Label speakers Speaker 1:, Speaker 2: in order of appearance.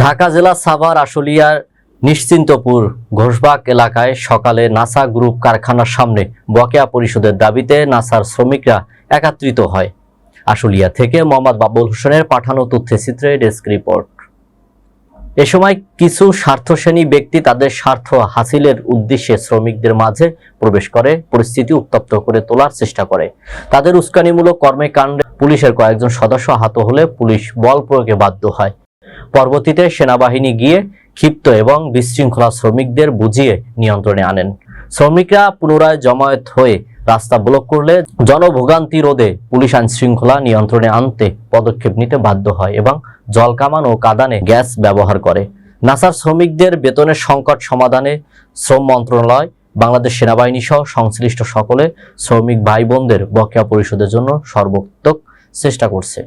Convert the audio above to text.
Speaker 1: ঢাকা জেলা সাভার আশুলিয়ার নিশ্চিন্তপুর ঘোষবাগ এলাকায় সকালে নাসা গ্রুপ কারখানার সামনে বকেয়া পরিশোধের দাবিতে নাসার শ্রমিকরা একত্রিত হয়। আশুলিয়া থেকে মোহাম্মদ বাবুল হোসেনের পাঠানো তথ্যচিত্রে ডেস্ক রিপোর্ট। এ সময় কিছু স্বার্থশ্রেণী ব্যক্তি তাদের স্বার্থ হাসিলের উদ্দেশ্যে শ্রমিকদের মাঝে প্রবেশ করে পরিস্থিতি উত্তপ্ত করে তোলার চেষ্টা করে। তাদের উস্কানিমূলক কর্মকাণ্ডে পুলিশের কয়েকজন সদস্য আহত হলে পুলিশ বল প্রয়োগে বাধ্য হয়। পরবর্তীতে সেনাবাহিনী গিয়ে ক্ষিপ্ত এবং বিশৃঙ্খলা শ্রমিকদের বুঝিয়ে নিয়ন্ত্রণে আনেন। শ্রমিকরা পুনরায় জমায়েত হয়ে রাস্তা ব্লক করলে জনভোগান্তি রোধে পুলিশ আইন শৃঙ্খলা নিয়ন্ত্রণে আনতে পদক্ষেপ নিতে বাধ্য হয় এবং জলকামান ও কাঁদানে গ্যাস ব্যবহার করে। নাসার শ্রমিকদের বেতনের সংকট সমাধানে শ্রম মন্ত্রণালয়, বাংলাদেশ সেনাবাহিনী সহ সংশ্লিষ্ট সকলে শ্রমিক ভাই বোনদের বকেয়া পরিশোধের জন্য সর্বোত্তক চেষ্টা করছে।